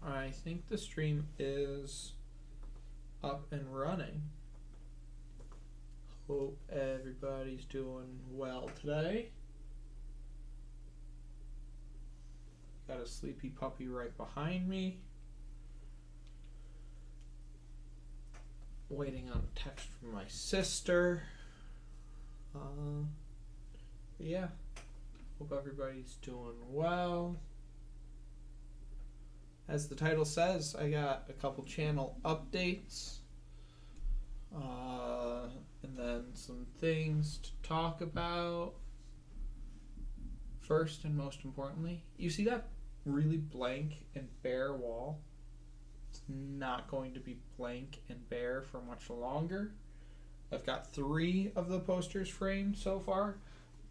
I think the stream is up and running. Hope everybody's doing well today. Got a sleepy puppy right behind me. Waiting on a text from my sister. Yeah. Hope everybody's doing well. As the title says, I got a couple channel updates. And then some things to talk about. First and most importantly, you see that really blank and bare wall? It's not going to be blank and bare for much longer. I've got 3 of the posters framed so far,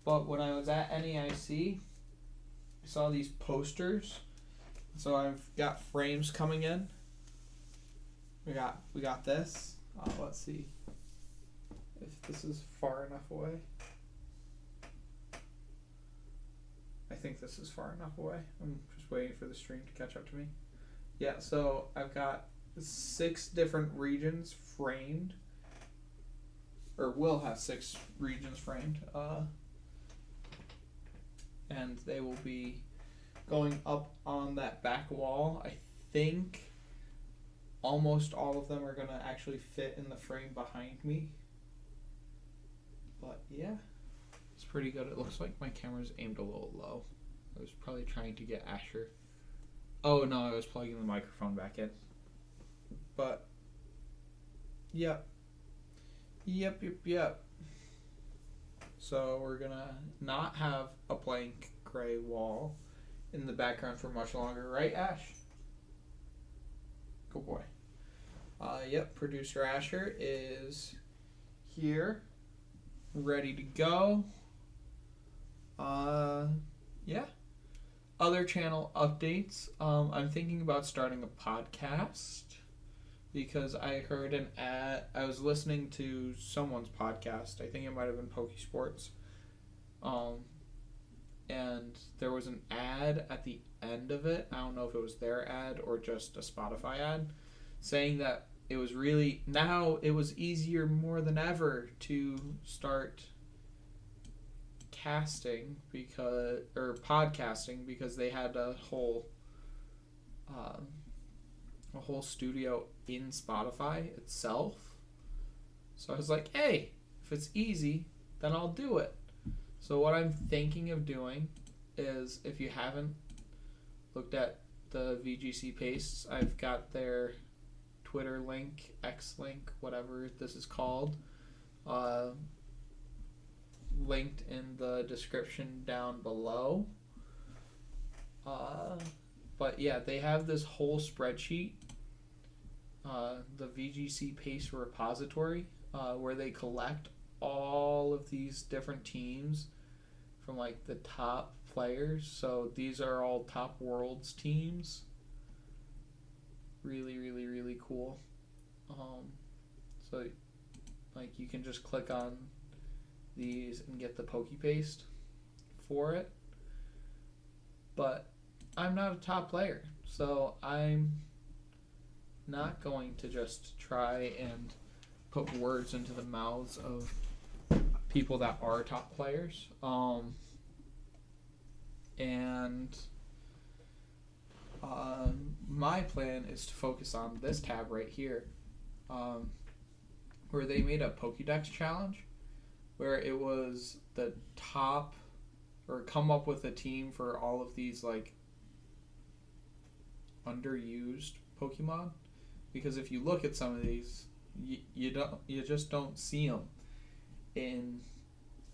but when I was at NEIC, I saw these posters. So I've got frames coming in. We got this. Let's see if this is far enough away. I think this is far enough away. I'm just waiting for the stream to catch up to me. Yeah, so I've got 6 different regions framed. Or will have 6 regions framed. And they will be going up on that back wall. I think almost all of them are going to actually fit in the frame behind me. But yeah, it's pretty good. It looks like my camera's aimed a little low. I was probably trying to get Asher. Oh no, I was plugging the microphone back in. But yep. So we're gonna not have a blank gray wall in the background for much longer, right, Ash? Good boy. Yep, producer Asher is here, ready to go. Yeah. Other channel updates. I'm thinking about starting a podcast because I heard an ad. I was listening to someone's podcast. I think it might have been Pokey Sports. And there was an ad at the end of it. I don't know if it was their ad or just a Spotify ad, saying that it was really, now it was easier more than ever to start podcasting because they had a whole studio in Spotify itself. So I was like, hey, if it's easy, then I'll do it. So what I'm thinking of doing is, if you haven't looked at the VGC Pastes, I've got their Twitter link, X link, whatever this is called, linked in the description down below. But yeah, they have this whole spreadsheet, the VGC Paste repository, where they collect all of these different teams from like the top players. So these are all top worlds teams. Really, really, really cool. So like you can just click on these and get the Poke Paste for it. But I'm not a top player, so I'm not going to just try and put words into the mouths of people that are top players. My plan is to focus on this tab right here, where they made a Pokédex challenge, where it was the top, or come up with a team for all of these like underused Pokemon, because if you look at some of these, you just don't see them in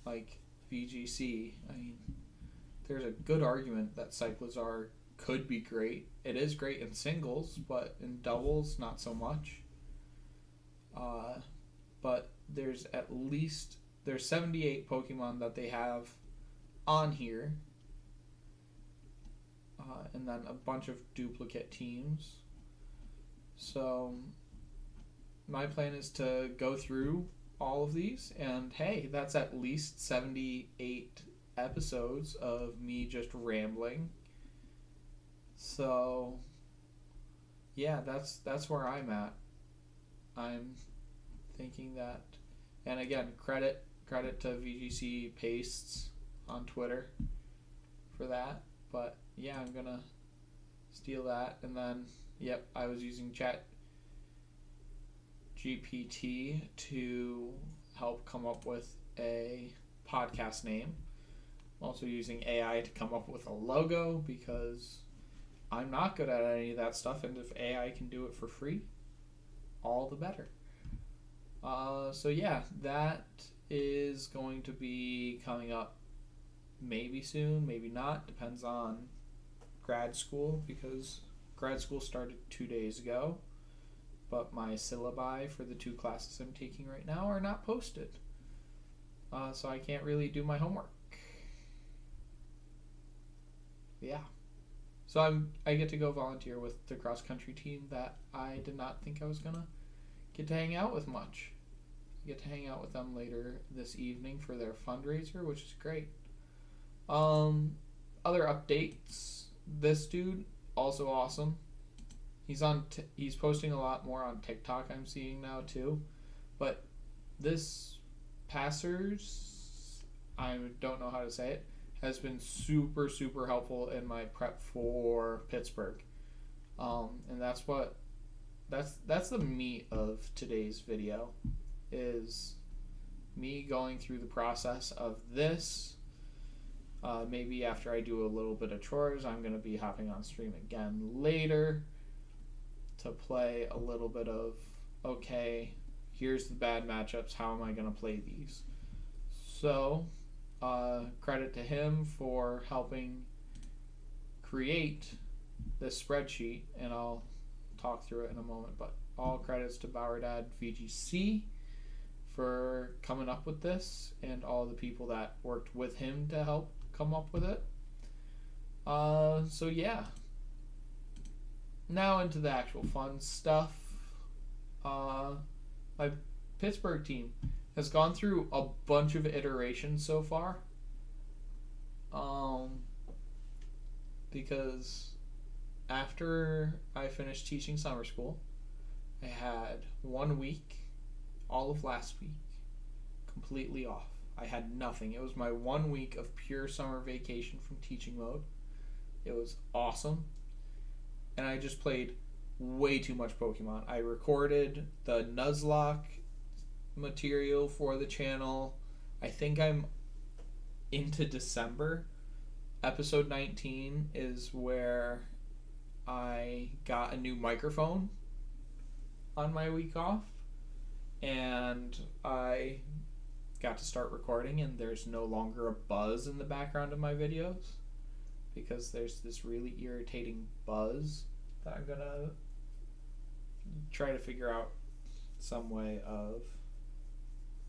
like VGC. I mean, there's a good argument that Cyclizar could be great. It is great in singles, but in doubles, not so much. But there's 78 Pokemon that they have on here, and then a bunch of duplicate teams. So my plan is to go through all of these, and hey, that's at least 78 episodes of me just rambling. So yeah, that's where I'm at. I'm thinking that, and again, credit to VGC Pastes on Twitter for that. But yeah, I'm gonna steal that, and then yep, I was using Chat GPT to help come up with a podcast name. I'm also using AI to come up with a logo because I'm not good at any of that stuff, and if AI can do it for free, all the better. So yeah, that is going to be coming up maybe soon, maybe not. Depends on grad school, because grad school started 2 days ago, but my syllabi for the 2 classes I'm taking right now are not posted. So I can't really do my homework. Yeah. So I get to go volunteer with the cross country team that I did not think I was gonna get to hang out with much. I get to hang out with them later this evening for their fundraiser, which is great. Other updates. This dude, also awesome. He's posting a lot more on TikTok, I'm seeing now too. But this Passers, I don't know how to say it, has been super, super helpful in my prep for Pittsburgh. And that's the meat of today's video, is me going through the process of this. Maybe after I do a little bit of chores, I'm going to be hopping on stream again later to play a little bit of, okay, here's the bad matchups, how am I going to play these? So, credit to him for helping create this spreadsheet, and I'll talk through it in a moment, but all credits to Bauerdad VGC for coming up with this, and all the people that worked with him to help come up with it. So yeah, now into the actual fun stuff. My Pittsburgh team has gone through a bunch of iterations so far, because after I finished teaching summer school, I had 1 week, all of last week, completely off. I had nothing. It was my 1 week of pure summer vacation from teaching mode. It was awesome. And I just played way too much Pokemon. I recorded the Nuzlocke material for the channel. I think I'm into December. Episode 19 is where I got a new microphone on my week off, and I got to start recording, and there's no longer a buzz in the background of my videos, because there's this really irritating buzz that I'm gonna try to figure out some way of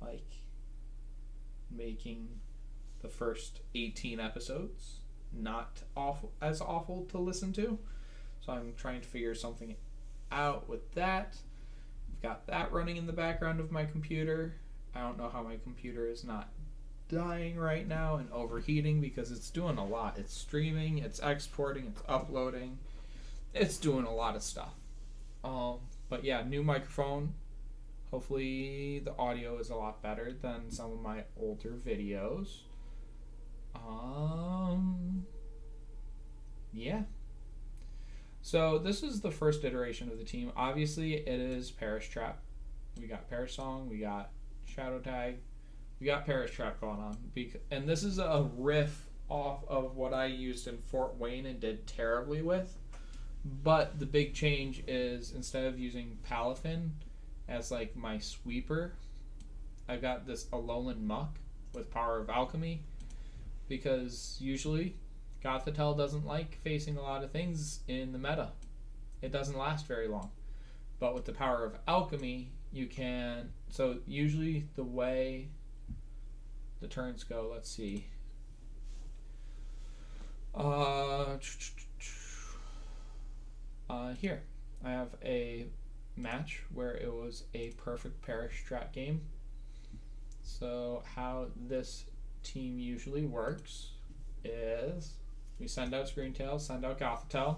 like making the first 18 episodes not as awful to listen to. So I'm trying to figure something out with that. I've got that running in the background of my computer. I don't know how my computer is not dying right now and overheating, because it's doing a lot. It's streaming, it's exporting, it's uploading. It's doing a lot of stuff. But yeah, new microphone. Hopefully the audio is a lot better than some of my older videos. Yeah. So this is the first iteration of the team. Obviously it is Parish Trap. We got Parish Song, we got Shadow Tag, we got Parish Trap going on. And this is a riff off of what I used in Fort Wayne and did terribly with. But the big change is, instead of using Palafin as like my sweeper, I've got this Alolan Muck with Power of Alchemy, because usually Gothitelle doesn't like facing a lot of things in the meta. It doesn't last very long. But with the Power of Alchemy, you can... So usually the way the turns go, let's see. Here, I have a match where it was a perfect Parish Trap game. So how this team usually works is we send out Screentail, send out Gothitelle,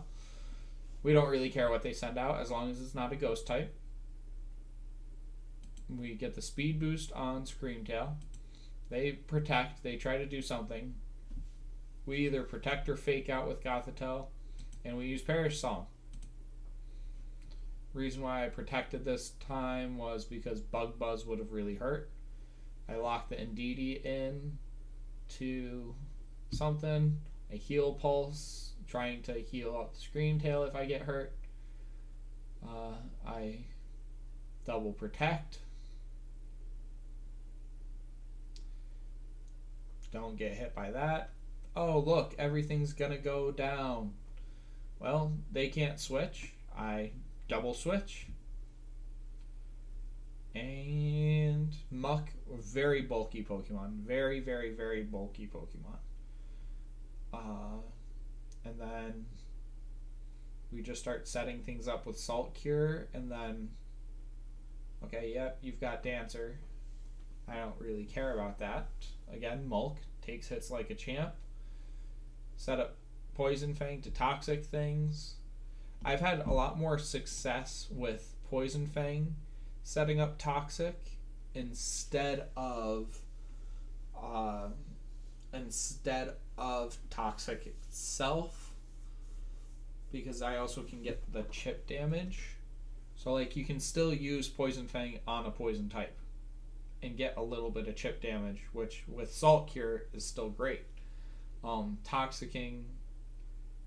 We don't really care what they send out as long as it's not a ghost type. We get the speed boost on Screamtail. They protect. They try to do something. We either protect or fake out with Gothitelle. And we use Perish Song. Reason why I protected this time was because Bug Buzz would have really hurt. I locked the Indeedee in to something. I heal Pulse, trying to heal up the Screamtail if I get hurt. I double protect. Don't get hit by that. Oh, look, everything's gonna go down. Well, they can't switch. I double switch. And Muck, very bulky Pokemon. Very, very, very bulky Pokemon. And then we just start setting things up with Salt Cure, and then, okay, yep, you've got Dancer. I don't really care about that. Again, Mulk takes hits like a champ. Set up Poison Fang to toxic things. I've had a lot more success with Poison Fang setting up toxic instead of toxic itself, because I also can get the chip damage. So like you can still use Poison Fang on a poison type and get a little bit of chip damage, which with Salt Cure is still great. Toxicking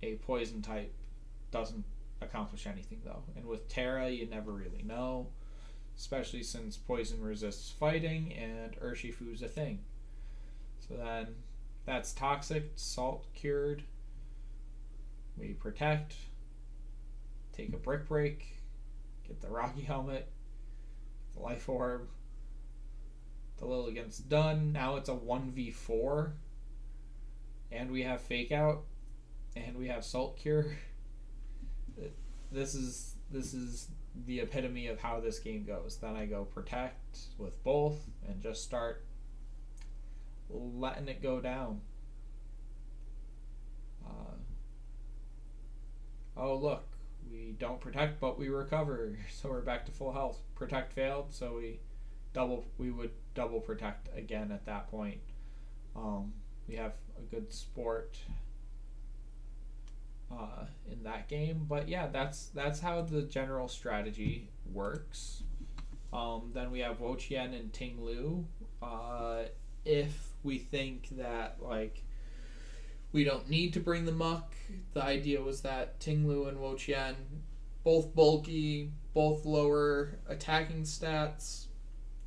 a poison type doesn't accomplish anything though, and with Terra you never really know, especially since poison resists fighting and Urshifu's a thing. So then that's toxic, Salt Cured. We protect, take a Brick Break, get the Rocky Helmet, the Life Orb, the Lilligant's done. Now it's a 1v4, and we have Fake Out, and we have Salt Cure. This is the epitome of how this game goes. Then I go protect with both and just start letting it go down. Oh look, we don't protect but we recover, so we're back to full health. Protect failed, so we would double protect again at that point. We have a good sport in that game, but yeah, that's how the general strategy works. Then we have Wo-Chien and Ting-Lu. If we think that like we don't need to bring the Muck, the idea was that Ting-Lu and Wo-Chien, both bulky, both lower attacking stats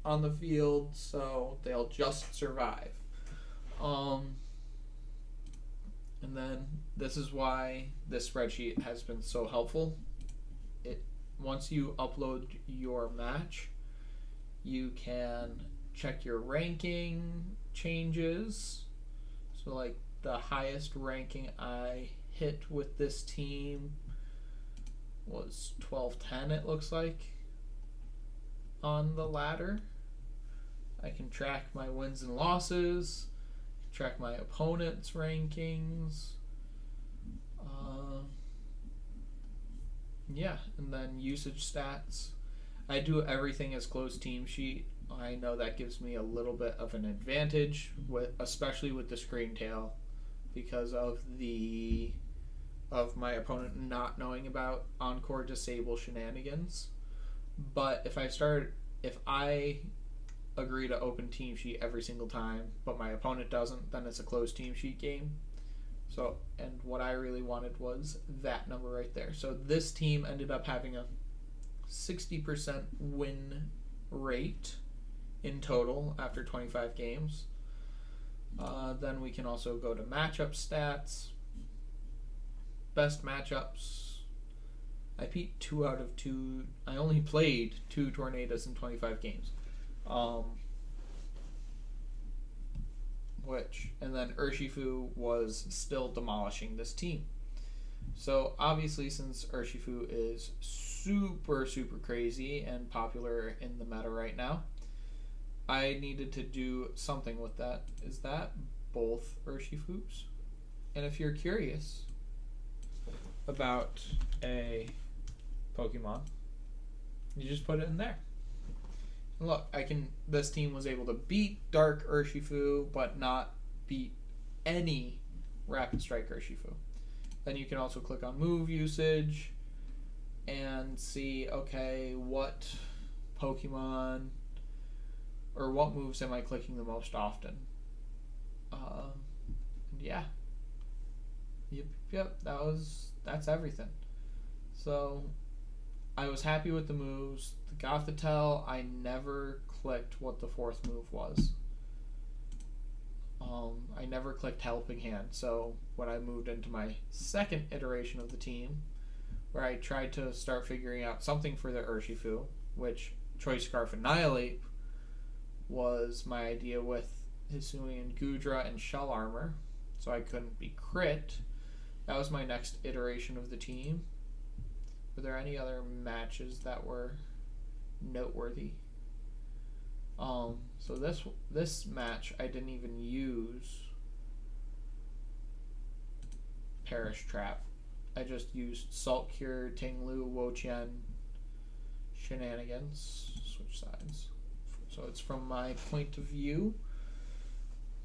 on the field, so they'll just survive. And then this is why this spreadsheet has been so helpful. Once you upload your match, you can check your ranking changes. So like the highest ranking I hit with this team was 1210, it looks like, on the ladder. I can track my wins and losses, track my opponent's rankings. Yeah, and then usage stats. I do everything as closed team sheet. I know that gives me a little bit of an advantage, especially with the Screamtail, because of my opponent not knowing about Encore Disable shenanigans. But if I agree to open team sheet every single time, but my opponent doesn't, then it's a closed team sheet game. So, and what I really wanted was that number right there. So this team ended up having a 60% win rate in total after 25 games. Then we can also go to matchup stats. Best matchups. I beat 2 out of 2. I only played 2 Tornadoes in 25 games. And then Urshifu was still demolishing this team. So obviously, since Urshifu is super, super crazy and popular in the meta right now, I needed to do something with that. Is that both Urshifus? And if you're curious about a Pokemon. You just put it in there. And look, this team was able to beat Dark Urshifu, but not beat any Rapid Strike Urshifu. Then you can also click on move usage and see, okay, what Pokemon or what moves am I clicking the most often? Yeah. Yep. That's everything. So I was happy with the moves. The Gothitelle, I never clicked what the fourth move was. I never clicked Helping Hand. So when I moved into my second iteration of the team, where I tried to start figuring out something for the Urshifu, which Choice Scarf Annihilate was my idea with Hisuian Gudra and Shell Armor, so I couldn't be crit. That was my next iteration of the team. Were there any other matches that were noteworthy? So this match I didn't even use Perish Trap. I just used Salt Cure, Tinglu, Wo-Chien, Shenanigans, switch sides. So it's from my point of view.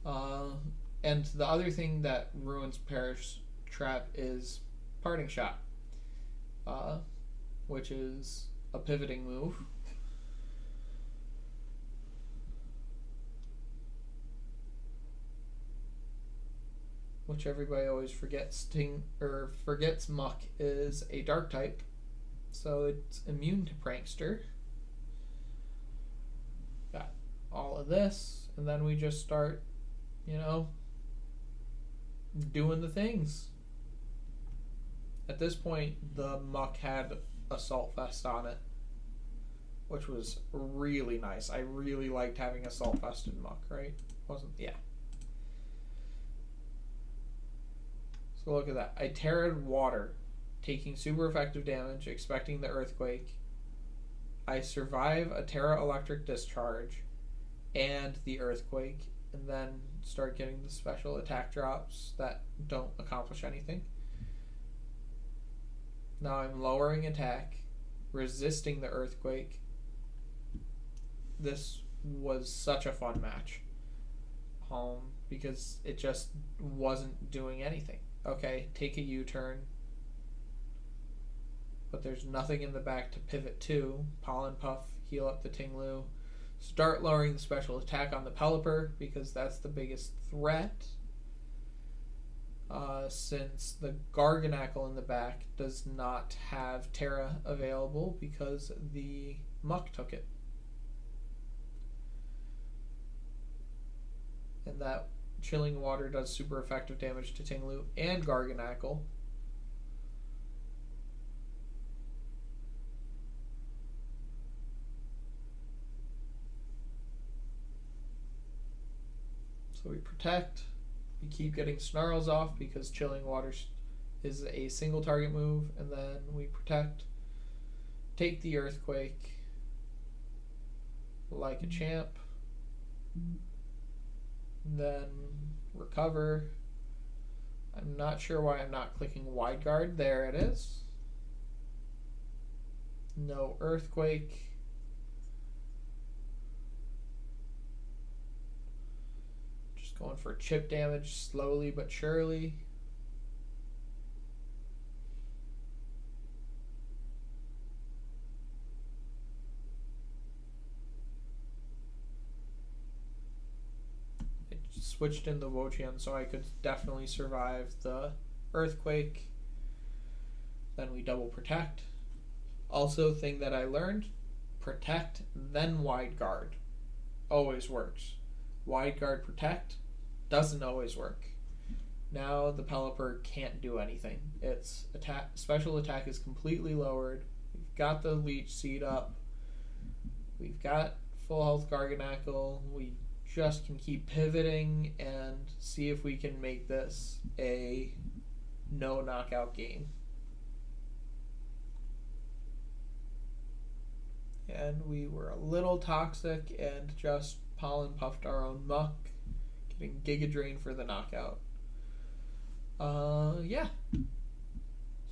And the other thing that ruins Perish Trap is Parting Shot, which is a pivoting move. Which everybody always forgets. Forgets Muck is a dark type, so it's immune to Prankster. Got all of this, and then we just start, doing the things. At this point, the Muck had Assault Vest on it, which was really nice. I really liked having Assault Vest in Muck, right? Yeah. So look at that. I Terra'd Water, taking super effective damage, expecting the Earthquake. I survive a Terra Electric Discharge and the Earthquake, and then start getting the special attack drops that don't accomplish anything. Now I'm lowering attack, resisting the Earthquake. This was such a fun match. Because it just wasn't doing anything. Okay, take a U-turn. But there's nothing in the back to pivot to. Pollen Puff, heal up the Tinglu. Start lowering the special attack on the Pelipper, because that's the biggest threat. Since the Garganackle in the back does not have Terra available because the Muck took it. And that Chilling Water does super effective damage to Tinglu and Garganackle. So we protect. We keep getting Snarls off because Chilling Water is a single target move. And then we protect. Take the Earthquake like a champ. Then recover. I'm not sure why I'm not clicking Wide Guard. There it is. No Earthquake. Just going for chip damage slowly but surely. Switched in the Wo-Chien so I could definitely survive the Earthquake. Then we double protect. Also, thing that I learned, protect, then Wide Guard. Always works. Wide Guard protect doesn't always work. Now the Pelipper can't do anything. Its special attack is completely lowered. We've got the Leech Seed up. We've got full health Garganackle. We just can keep pivoting and see if we can make this a no knockout game. And we were a little toxic and just pollen puffed our own Muck, getting Giga Drain for the knockout. Yeah.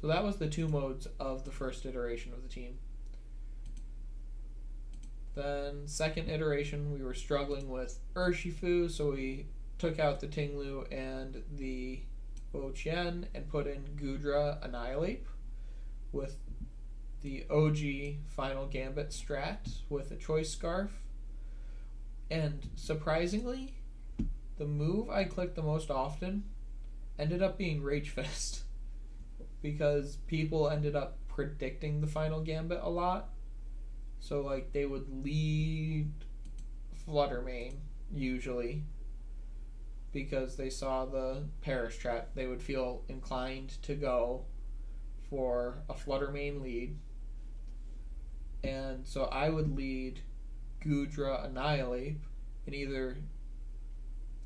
So that was the 2 modes of the first iteration of the team. Then second iteration, we were struggling with Urshifu, so we took out the Tinglu and the Wo-Chien and put in Gudra Annihilate with the OG Final Gambit strat with a Choice Scarf. And surprisingly, the move I clicked the most often ended up being Rage Fist because people ended up predicting the Final Gambit a lot. So, like, they would lead Flutter Mane, usually, because they saw the Perish Trap. They would feel inclined to go for a Flutter Mane lead. And so I would lead Gudra Annihilate, and it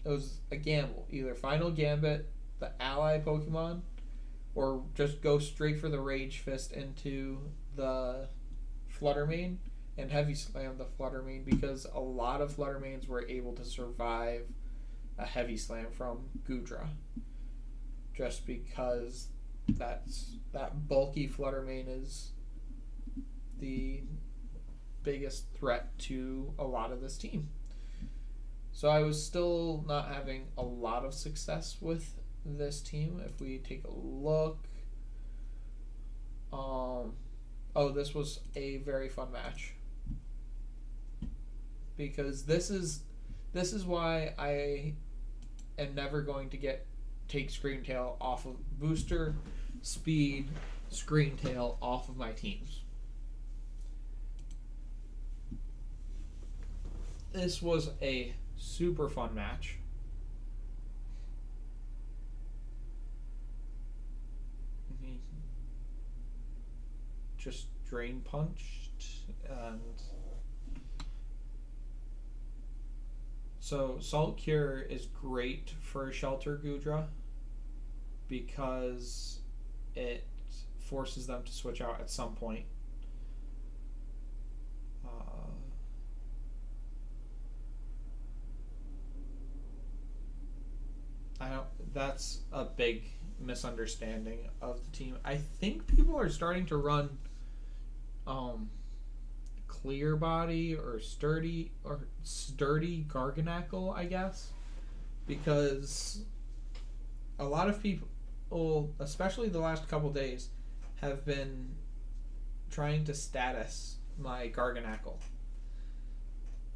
was a gamble. Either Final Gambit, the ally Pokemon, or just go straight for the Rage Fist into the Flutter Mane and Heavy Slam the Flutter Mane, because a lot of Flutter Manes were able to survive a Heavy Slam from Gudra. Just because that bulky Flutter Mane is the biggest threat to a lot of this team. So I was still not having a lot of success with this team. If we take a look, this was a very fun match, because this is why I am never going to take Screamtail off of Booster Speed Screamtail off of my teams. This was a super fun match. Just Drain Punched, and so Salt Cure is great for Shelter Gudra because it forces them to switch out at some point. That's a big misunderstanding of the team. I think people are starting to run Clear Body or Sturdy Garganackle, I guess, because a lot of people, especially the last couple days, have been trying to status my Garganackle.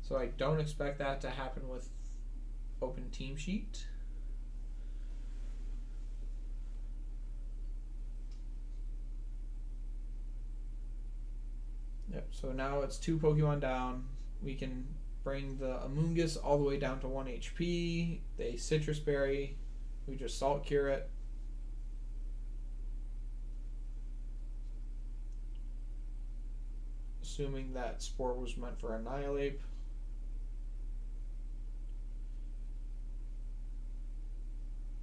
So I don't expect that to happen with Open Team Sheet. Yep, so now it's 2 Pokemon down. We can bring the Amoonguss all the way down to 1 HP. The Citrus Berry, we just Salt Cure it. Assuming that Spore was meant for Annihilate.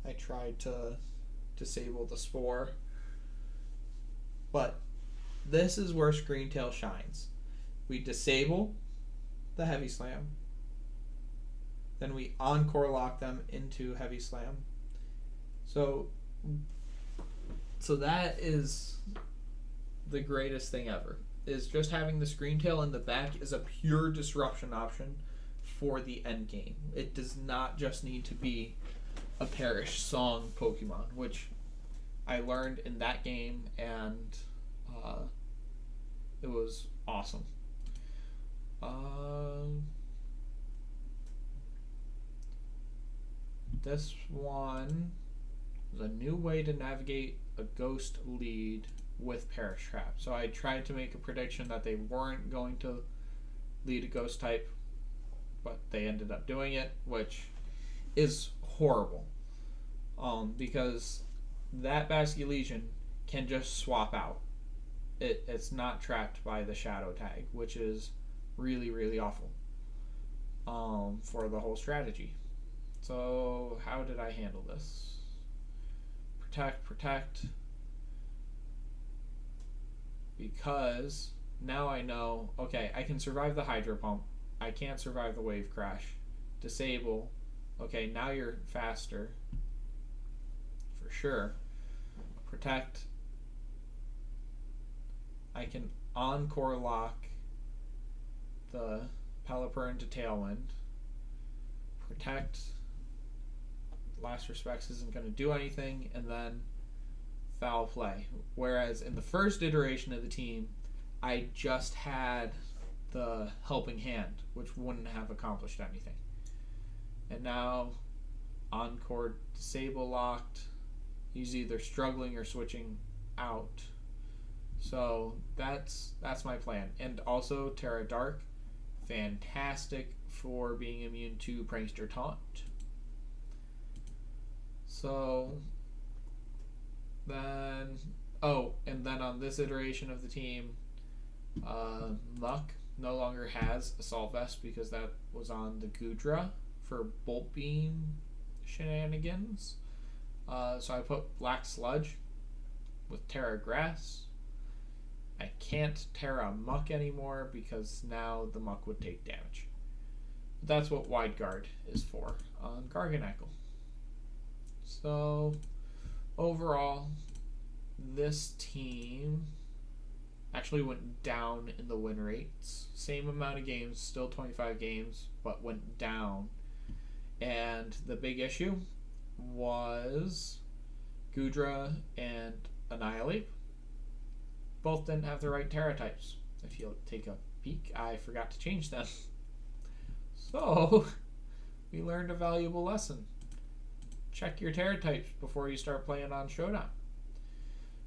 I tried to disable the Spore, but this is where Screamtail shines. We disable the Heavy Slam, then we Encore Lock them into Heavy Slam. So that is the greatest thing ever, is just having the Screamtail in the back is a pure disruption option for the end game. It does not just need to be a Perish Song Pokemon, which I learned in that game, and it was awesome. This one was a new way to navigate a ghost lead with Perish Trap. So I tried to make a prediction that they weren't going to lead a ghost type, but they ended up doing it, which is horrible. Because that Basculegion can just swap out. It's not trapped by the Shadow tag, which is really, really awful for the whole strategy. So how did I handle this? Protect. Because now I know, okay, I can survive the Hydro Pump. I can't survive the Wave Crash. Disable. Okay, now you're faster. For sure. Protect. I can Encore lock the Pelipper into Tailwind. Protect. Last Respects isn't going to do anything, and then Foul Play. Whereas in the first iteration of the team, I just had the Helping Hand, which wouldn't have accomplished anything. And now, Encore Disable locked. He's either struggling or switching out. So that's my plan. And also Terra Dark, fantastic for being immune to Prankster Taunt. So then, and then on this iteration of the team, Muck no longer has Assault Vest because that was on the Gudra for Bolt Beam shenanigans. So I put Black Sludge with Terra Grass. I can't Terra Muck anymore because now the Muck would take damage. That's what Wide Guard is for on Garganacl. So overall, this team actually went down in the win rates. Same amount of games, still 25 games, but went down. And the big issue was Gudra and Annihilate. Both didn't have the right Terra types. If you'll take a peek, I forgot to change them. So, we learned a valuable lesson. Check your Terra types before you start playing on Showdown.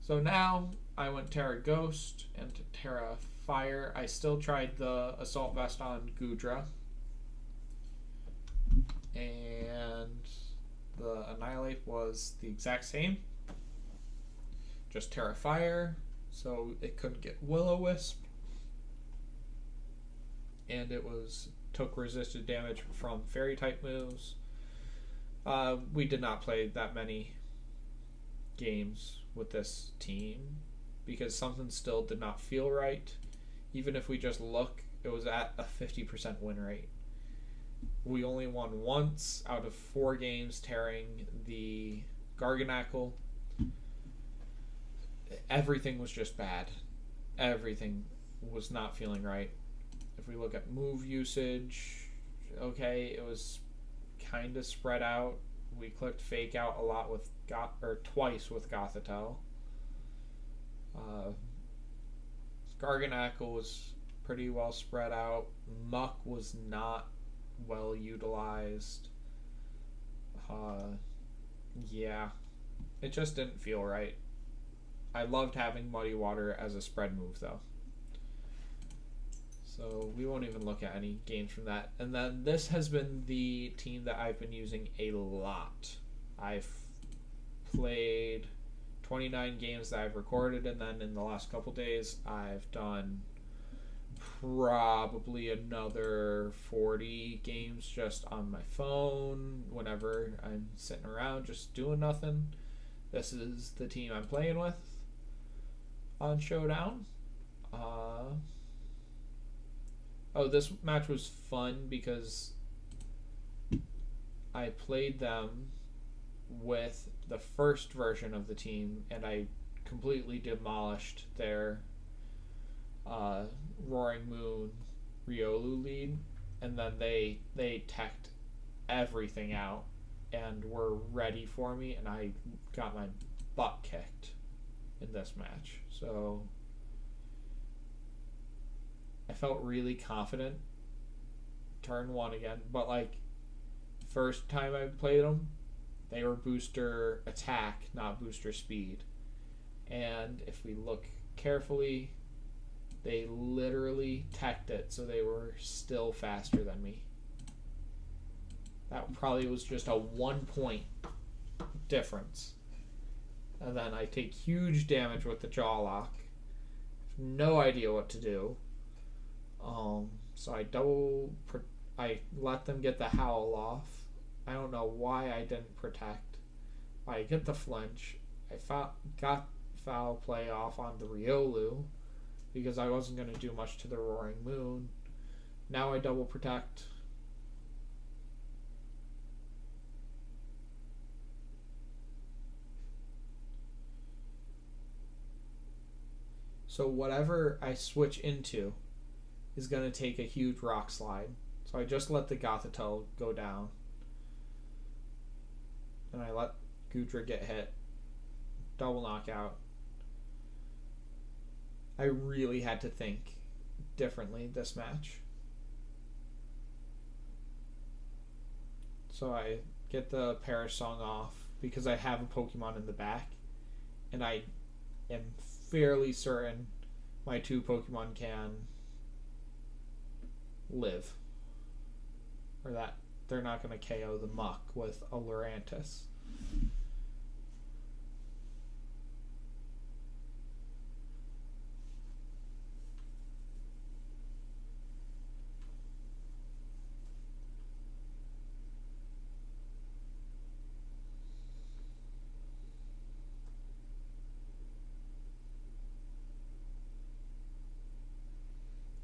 So now, I went Terra Ghost and Terra Fire. I still tried the Assault Vest on Gudra. And the Annihilate was the exact same. Just Terra Fire, so it couldn't get Will-O-Wisp. And it took resisted damage from Fairy type moves. We did not play that many games with this team because something still did not feel right. Even if we just look, it was at a 50% win rate. We only won once out of 4 games tearing the Garganacl. Everything was just bad. Everything was not feeling right. If we look at move usage, okay, it was kind of spread out. We clicked Fake Out a lot with twice with Gothitelle. Garganacl was pretty well spread out. Muck was not well utilized. Yeah, it just didn't feel right. I loved having Muddy Water as a spread move though. So we won't even look at any games from that. And then this has been the team that I've been using a lot. I've played 29 games that I've recorded, and then in the last couple days I've done probably another 40 games just on my phone whenever I'm sitting around just doing nothing. This is the team I'm playing with on Showdown. This match was fun because I played them with the first version of the team and I completely demolished their Roaring Moon Riolu lead, and then they teched everything out and were ready for me, and I got my butt kicked in this match. So I felt really confident turn 1 again, but like first time I played them, they were booster attack, not booster speed. And if we look carefully, they literally teched it, so they were still faster than me. That probably was just a 1 point difference. And then I take huge damage with the jaw lock. No idea what to do. So I let them get the howl off. I don't know why I didn't protect. I get the flinch. I got foul play off on the Riolu because I wasn't going to do much to the Roaring Moon. Now I double protect. So whatever I switch into is going to take a huge rock slide. So I just let the Gothitelle go down. And I let Gudra get hit. Double knockout. I really had to think differently this match. So I get the Perish Song off because I have a Pokemon in the back. And I am fairly certain my 2 Pokemon can live. Or that they're not going to KO the Muck with a Lurantis.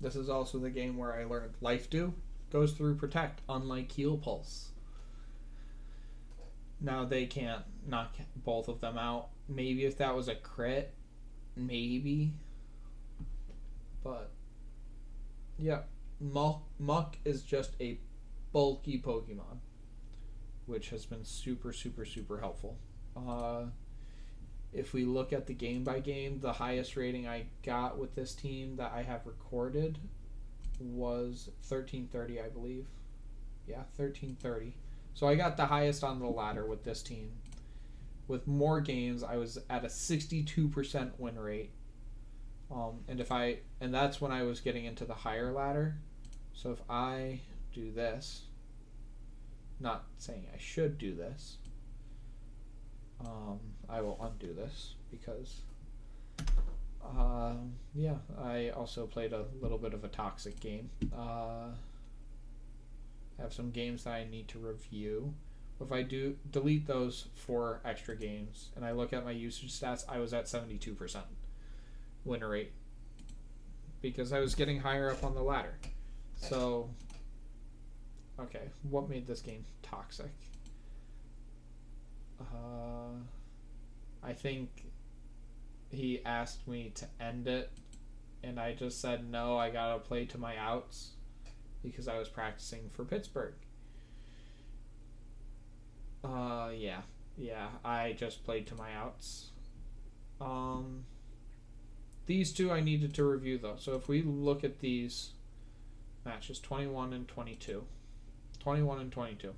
This is also the game where I learned Life Dew goes through Protect, unlike Heal Pulse. Now they can't knock both of them out. Maybe if that was a crit, maybe. But, yeah, Muck is just a bulky Pokemon, which has been super, super, super helpful. If we look at the game by game, the highest rating I got with this team that I have recorded was 1330, I believe. Yeah, 1330. So I got the highest on the ladder with this team. With more games, I was at a 62% win rate. And that's when I was getting into the higher ladder. So if I do this, not saying I should do this, I will undo this because yeah, I also played a little bit of a toxic game. I have some games that I need to review. If I do delete those 4 extra games and I look at my usage stats, I was at 72% win rate because I was getting higher up on the ladder. So, okay, what made this game toxic? I think he asked me to end it, and I just said no, I gotta play to my outs because I was practicing for Pittsburgh. Yeah, I just played to my outs. These 2 I needed to review though. So if we look at these matches, 21 and 22. 21 and 22.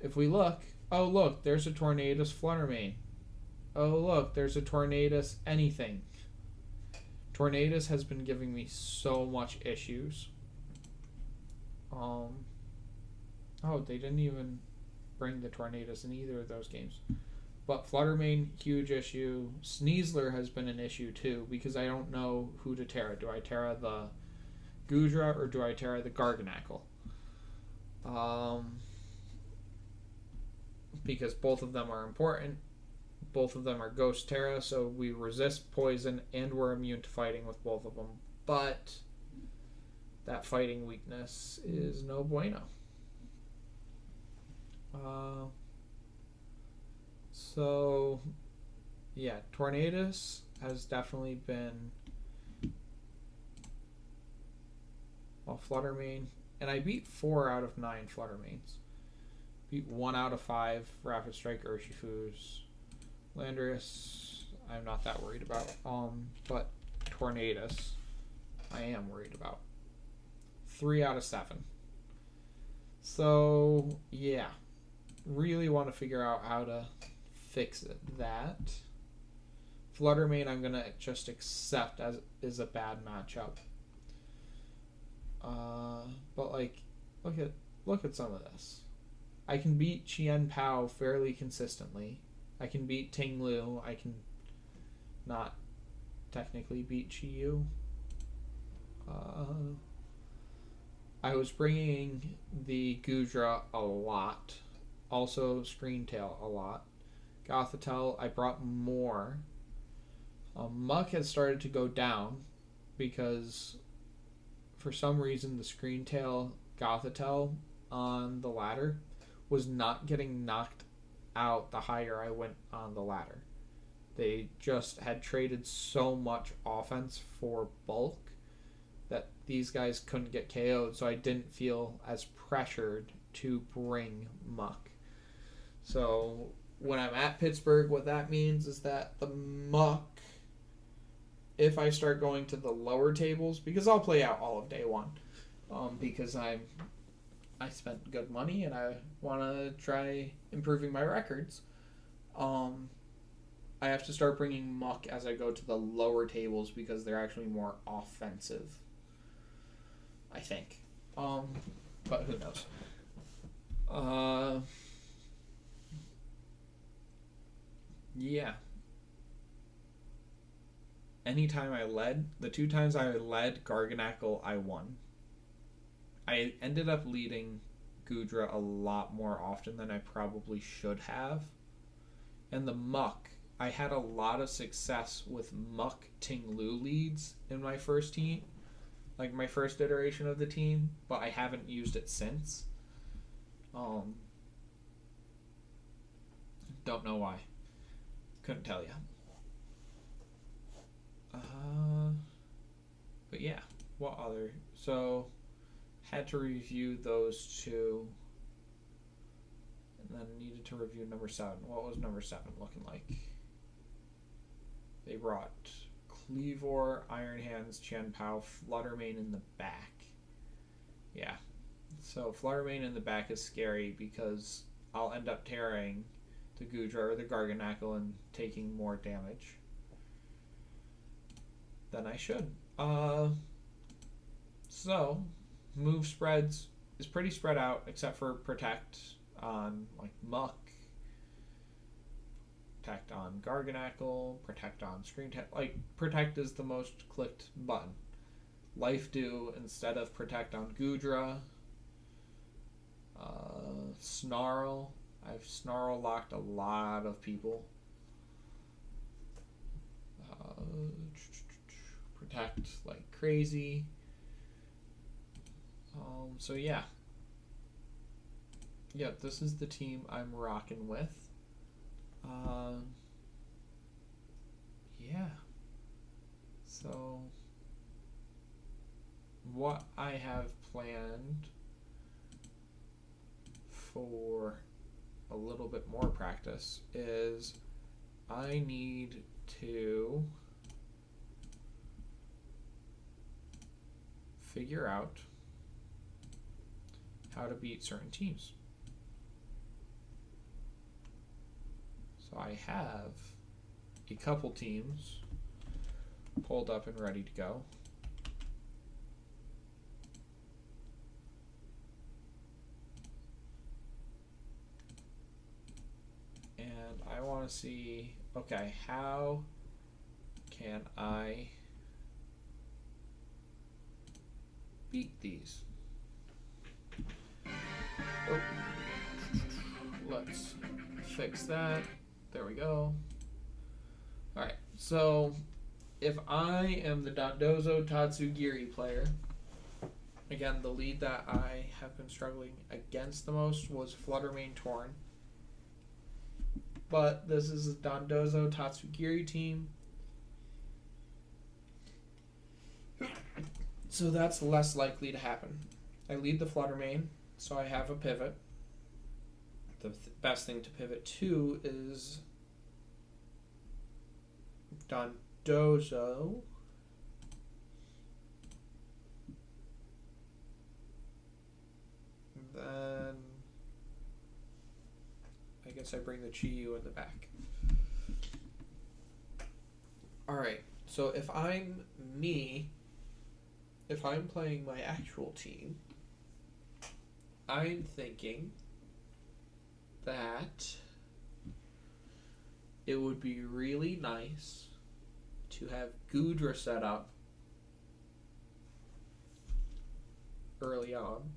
If we look, oh look, there's a Tornadus Fluttermane. Oh look, there's a Tornadus anything. Tornadus has been giving me so much issues. Oh, they didn't even bring the Tornadus in either of those games. But Fluttermane, huge issue. Sneasler has been an issue too because I don't know who to Terra. Do I Terra the Gudra or do I Terra the Garganacl? Because both of them are important. Both of them are Ghost Terra, so we resist poison and we're immune to fighting with both of them. But that fighting weakness is no bueno. So, yeah, Tornadus has definitely been... Well, Fluttermane. And I beat 4 out of 9 Fluttermanes. Beat 1 out of 5 Rapid Strike Urshifus. Landorus, I'm not that worried about. But Tornadus, I am worried about. 3 out of 7. So, yeah. Really want to figure out how to fix that. Fluttermane, I'm going to just accept as is a bad matchup. But, like, look at some of this. I can beat Chien Pao fairly consistently. I can beat Ting Lu. I can not technically beat Chi Yu. I was bringing the Gudra a lot. Also Screentail a lot. Gothitelle, I brought more. Muck has started to go down because for some reason the Screentail Gothitelle on the ladder was not getting knocked out the higher I went on the ladder. They just had traded so much offense for bulk that these guys couldn't get KO'd, so I didn't feel as pressured to bring Muck. So when I'm at Pittsburgh, what that means is that the Muck, if I start going to the lower tables, because I'll play out all of day one, because I spent good money and I want to try improving my records. I have to start bringing Muck as I go to the lower tables because they're actually more offensive, I think. But who knows? Yeah. Anytime I led, the 2 times I led Garganackle, I won. I ended up leading Gudra a lot more often than I probably should have. And the Muck, I had a lot of success with Muck Ting-Lu leads in my first team, like my first iteration of the team, but I haven't used it since. Don't know why. Couldn't tell you. But yeah, what other? So, had to review those 2. And then needed to review number 7. What was number 7 looking like? They brought Cleavor, Iron Hands, Chien-Pao, Fluttermane in the back. Yeah. So Fluttermane in the back is scary because I'll end up tearing the Gudra or the Garganackle and taking more damage than I should. So move spreads is pretty spread out except for Protect on like Muck, Protect on Garganackle, Protect on Screen Tech. Like, Protect is the most clicked button. Life Dew instead of Protect on Gudra. Snarl. I've Snarl locked a lot of people. Protect like crazy. So yeah. Yep, this is the team I'm rocking with. Yeah. So what I have planned for a little bit more practice is I need to figure out how to beat certain teams. So I have a couple teams pulled up and ready to go. And I want to see, okay, how can I beat these? Oh. Let's fix that. There we go. Alright, so if I am the Dondozo Tatsugiri player, again, the lead that I have been struggling against the most was Fluttermane Torn. But this is a Dondozo Tatsugiri team. So that's less likely to happen. I lead the Fluttermane, so I have a pivot. The best thing to pivot to is Dondozo. Then I guess I bring the Chi-Yu in the back. Alright, so if I'm playing my actual team, I'm thinking that it would be really nice to have Gudra set up early on,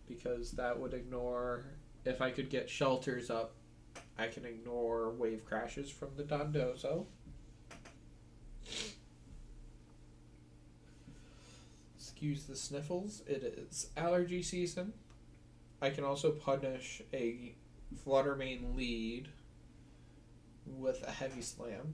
because that would ignore, if I could get shelters up, I can ignore wave crashes from the Dondozo. Excuse the sniffles, it is allergy season. I can also punish a Fluttermane lead with a heavy slam.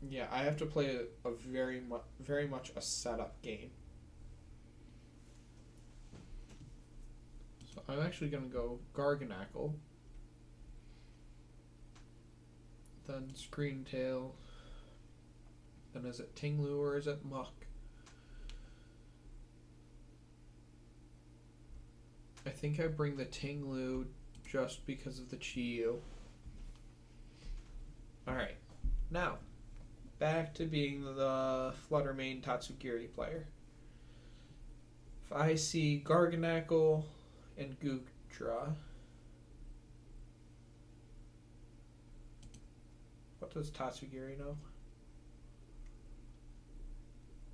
Yeah, I have to play a very much a setup game. So I'm actually going to go Garganackle, then Screentail, then is it Tinglu or is it Muck? I think I bring the Tinglu just because of the Chi-Yu. Alright, now, back to being the Fluttermane Tatsugiri player. If I see Garganackle and Goodra, what does Tatsugiri know?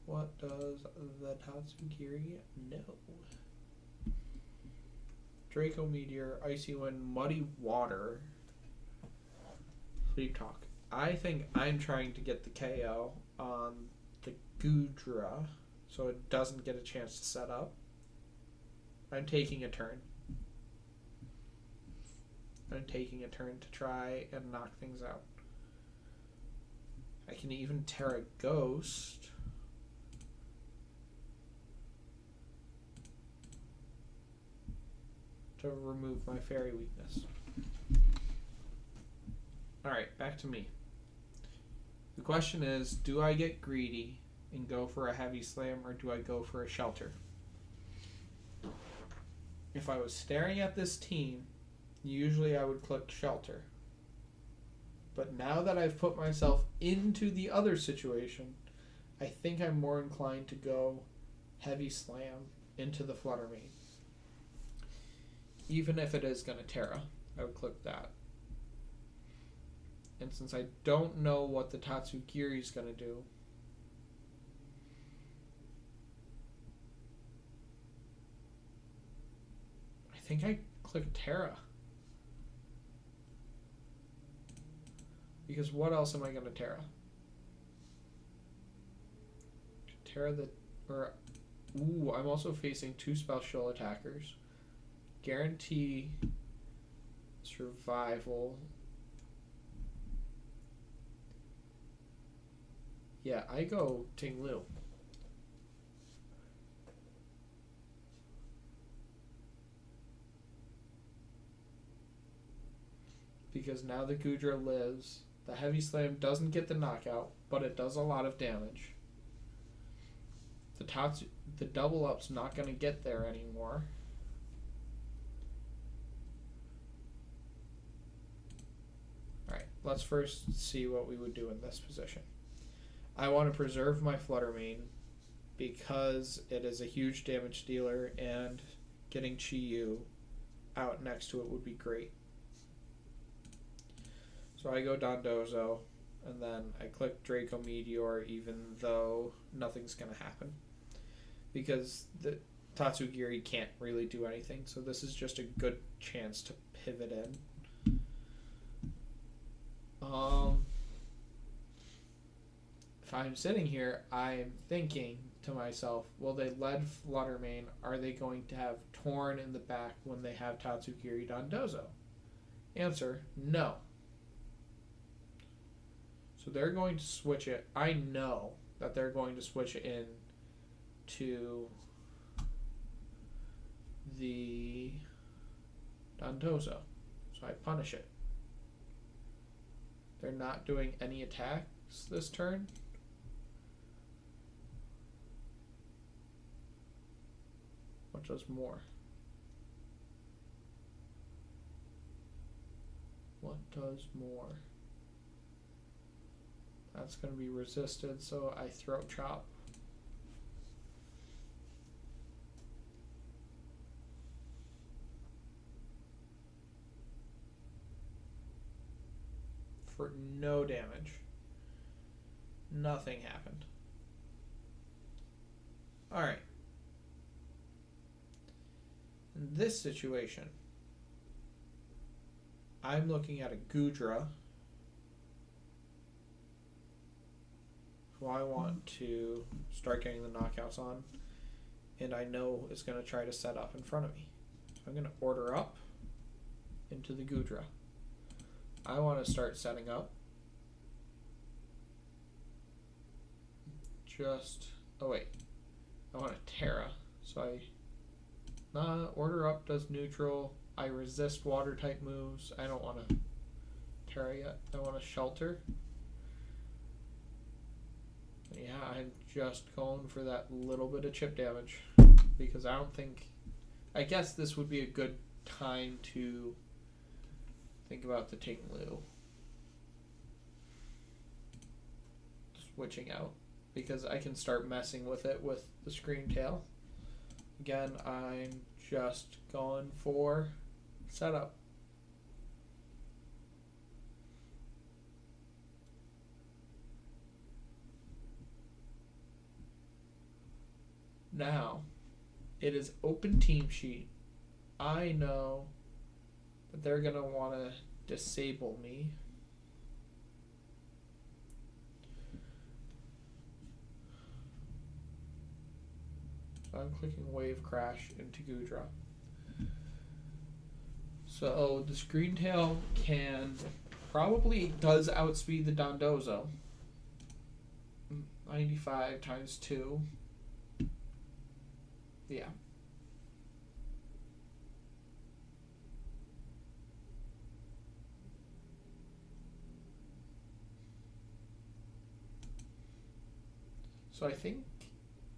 What does the Tatsugiri know? Draco Meteor, Icy Wind, Muddy Water, Sleep Talk. I think I'm trying to get the KO on the Goodra so it doesn't get a chance to set up. I'm taking a turn. I'm taking a turn to try and knock things out. I can even Terra Ghost. To remove my fairy weakness. Alright, back to me. The question is, do I get greedy and go for a heavy slam or do I go for a shelter? If I was staring at this team, usually I would click shelter. But now that I've put myself into the other situation, I think I'm more inclined to go heavy slam into the Fluttermane. Even if it is going to Terra, I would click that. And since I don't know what the Tatsugiri is going to do, I think I click Terra. Because what else am I going to Terra? Terra the... Ooh, I'm also facing 2 Spellshield attackers. Guarantee survival. Yeah, I go Tinglu. Because now the Goodra lives. The Heavy Slam doesn't get the knockout, but it does a lot of damage. The double up's not going to get there anymore. Alright, let's first see what we would do in this position. I want to preserve my Fluttermane because it is a huge damage dealer and getting Chi-Yu out next to it would be great. So I go Dondozo and then I click Draco Meteor even though nothing's going to happen. Because the Tatsugiri can't really do anything, so this is just a good chance to pivot in. If I'm sitting here, I'm thinking to myself, well, they led Fluttermane. Are they going to have Torn in the back when they have Tatsugiri Dondozo? Answer, no. So they're going to switch it. I know that they're going to switch it in to the Dondozo. So I punish it. They're not doing any attacks this turn. What does more? What does more? That's going to be resisted, so I Throat Chop. For no damage. Nothing happened. Alright. In this situation, I'm looking at a Goodra who I want to start getting the knockouts on, and I know it's going to try to set up in front of me. So I'm going to order up into the Goodra. I want to start setting up. just... Oh, wait. I want a Terra. So I... Order Up does neutral. I resist water-type moves. I don't want a Terra yet. I want a Shelter. Yeah, I'm just going for that little bit of chip damage. Because I don't think... I guess this would be a good time to think about the Ting Lu. Switching out. Because I can start messing with it with the Scream Tail. Again, I'm just going for setup. Now, it is open team sheet. I know that they're going to want to disable me. So I'm clicking Wave Crash into Goodra. So the Screen Tail does outspeed the Dondozo. 95 times 2. Yeah. So I think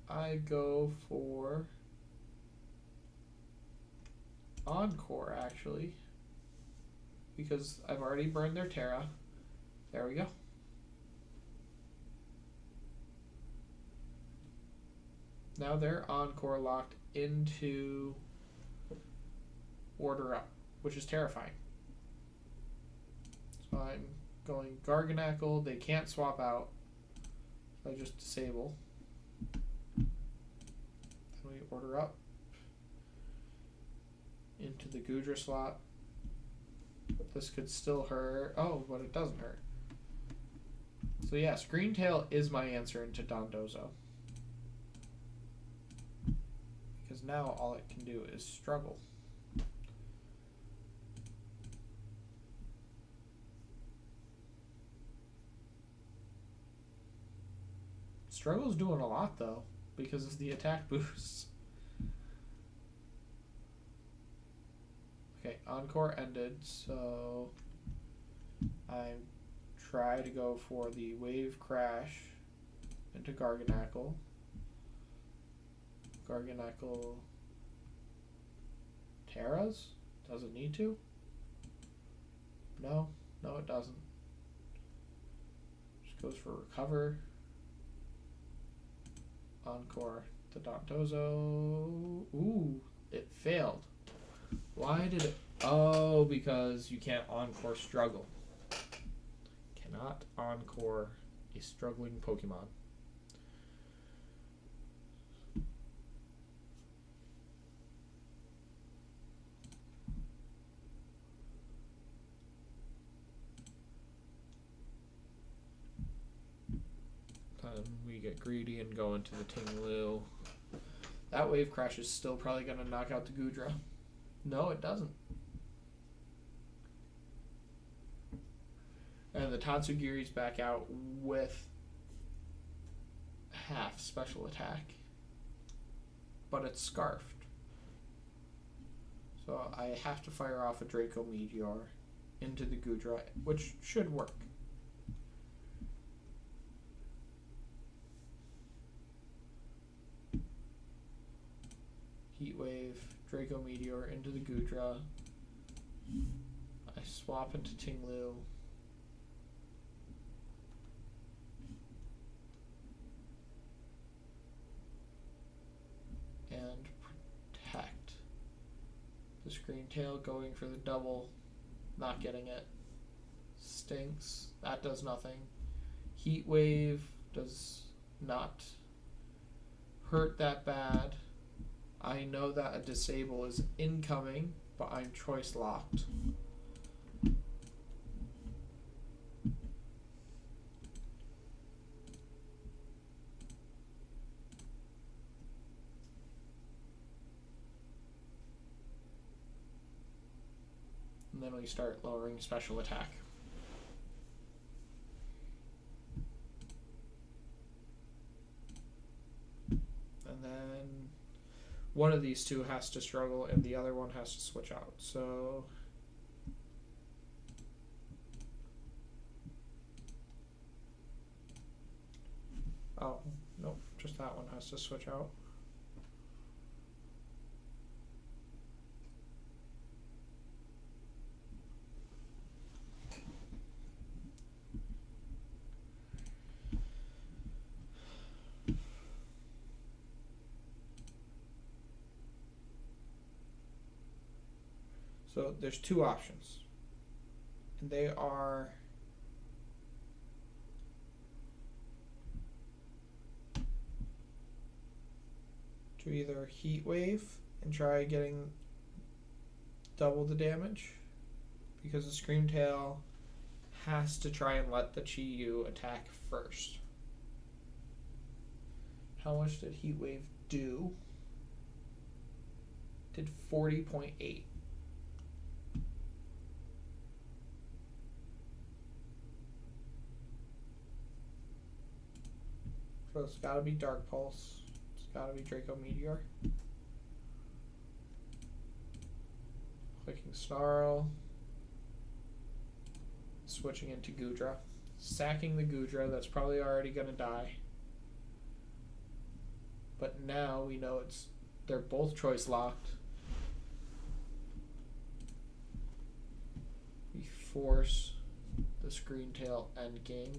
I go for Encore, actually, because I've already burned their Terra. There we go. Now they're Encore locked into Order Up, which is terrifying. So I'm going Garganackle. They can't swap out. So I just disable. Then we Order Up into the Goodra slot. This could still hurt. Oh, but it doesn't hurt. So yeah, Screen Tail is my answer into Dondozo. Because now all it can do is struggle. Struggle's doing a lot though, because of the attack boosts. Okay, Encore ended, so I try to go for the Wave Crash into Garganackle. Garganackle Terras? Does it need to? No, it doesn't. Just goes for Recover. Encore to Dondozo. Ooh, it failed. Why did it? Oh, because you can't Encore struggle. Cannot Encore a struggling Pokemon. We get greedy and go into the Ting Lu. That Wave Crash is still probably going to knock out the Goodra. No, it doesn't. And the Tatsugiri's back out with half special attack. But it's Scarfed. So I have to fire off a Draco Meteor into the Goodra, which should work. Heat Wave, Draco Meteor into the Goodra. I swap into Ting Lu. And protect. The Screen Tail going for the double, not getting it. Stinks. That does nothing. Heat Wave does not hurt that bad. I know that a disable is incoming, but I'm choice locked. And then we start lowering special attack. And then one of these two has to struggle and the other one has to switch out. So oh, nope, just that one has to switch out. So there's two options, and they are to either heat wave and try getting double the damage, because the Screamtail has to try and let the Chi-Yu attack first. How much did heat wave do? Did 40.8. So it's got to be Dark Pulse. It's got to be Draco Meteor. Clicking Snarl. Switching into Goodra. Sacking the Goodra. That's probably already going to die. But now we know they're both choice locked. We force the Screamtail endgame.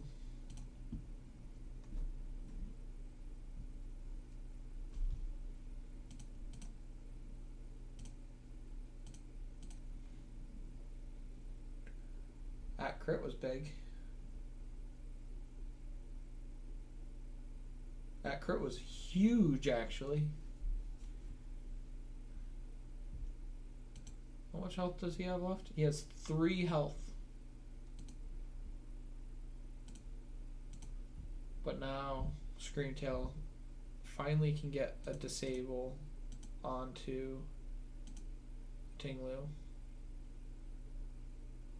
That crit was big. That crit was huge, actually. How much health does he have left? He has 3 health. But now Screamtail finally can get a disable onto Tinglu.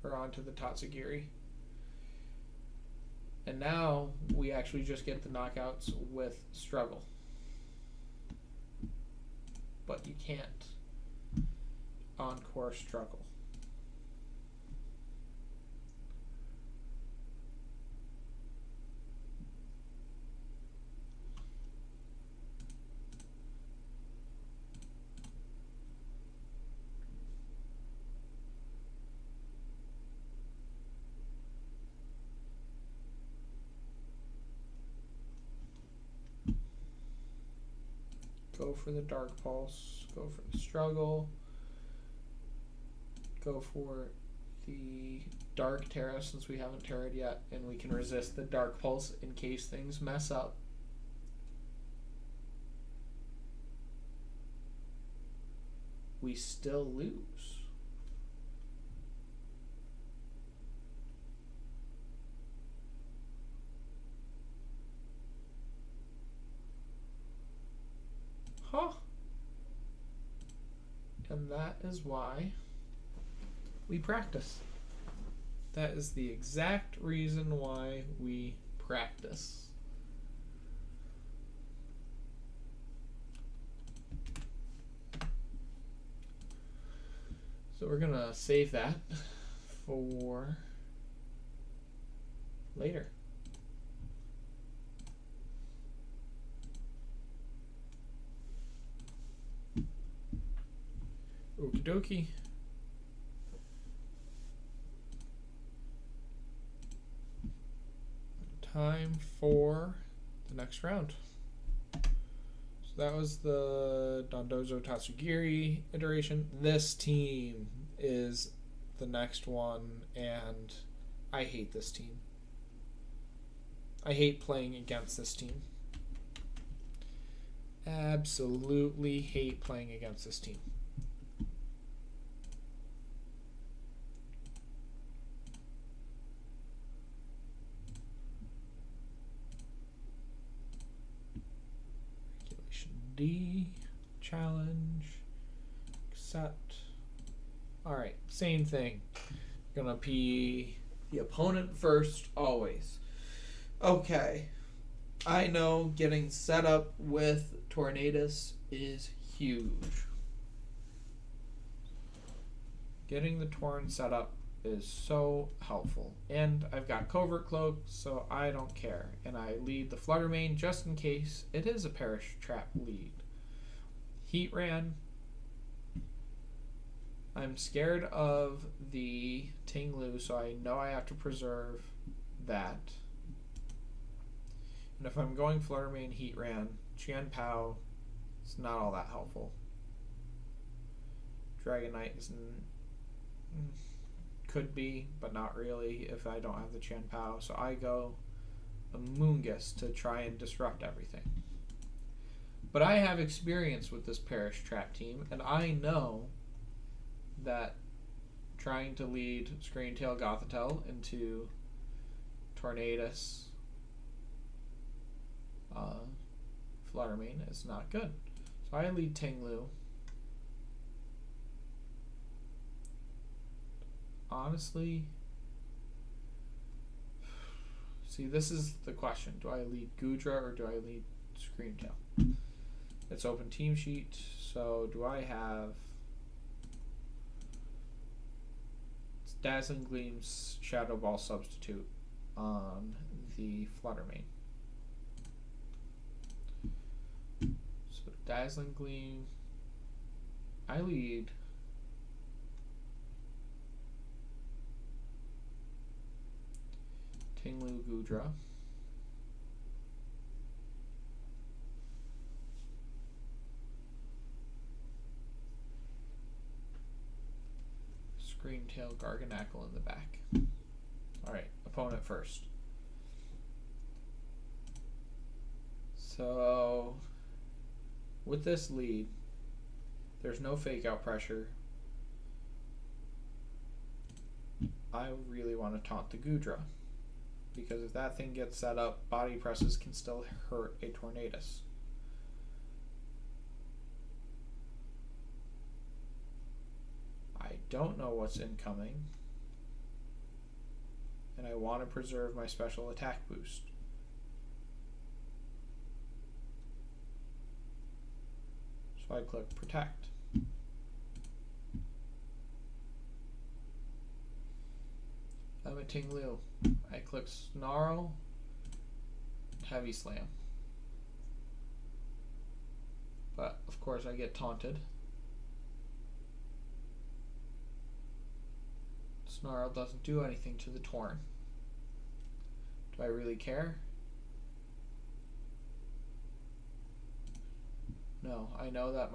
Or onto the Tatsugiri. And now we actually just get the knockouts with struggle. But you can't encore struggle. Go for the Dark Pulse, go for the struggle, go for the Dark Terra since we haven't terra'd yet, and we can resist the Dark Pulse in case things mess up. We still lose. Huh. And that is why we practice. That is the exact reason why we practice. So we're gonna save that for later. Okie dokie. Time for the next round. So that was the Dondozo Tatsugiri iteration. This team is the next one, and I hate this team. I hate playing against this team. Absolutely hate playing against this team. D, challenge, accept. Alright, same thing. Gonna be the opponent first, always. Okay. I know getting set up with Tornadus is huge. Getting the Torn set up is so helpful. And I've got Covert Cloak, so I don't care. And I lead the Fluttermane just in case it is a Perish Trap lead. Heatran. I'm scared of the Tinglu, so I know I have to preserve that. And if I'm going Fluttermane, Heatran, Chien-Pao, it's not all that helpful. Dragonite could be, but not really if I don't have the Chien-Pao. So I go Amoonguss to try and disrupt everything. But I have experience with this Perish Trap team, and I know that trying to lead Screentail Gothitelle into Tornadus Fluttermane is not good. So I lead Tinglu. Honestly, see, this is the question. Do I lead Goodra or do I lead Screentail? It's open team sheet, so do I have Dazzling Gleam's Shadow Ball substitute on the Fluttermane? So Dazzling Gleam, I lead Tinglu Goodra. Screentail Garganackle in the back. Alright, opponent first. So, with this lead, there's no fake out pressure. I really want to taunt the Goodra, because if that thing gets set up, body presses can still hurt a Tornadus. I don't know what's incoming, and I want to preserve my special attack boost. So I click Protect. I'm a Tinglu. I click Snarl, Heavy Slam. But of course I get taunted. Snarl doesn't do anything to the Torn. Do I really care? No, I know that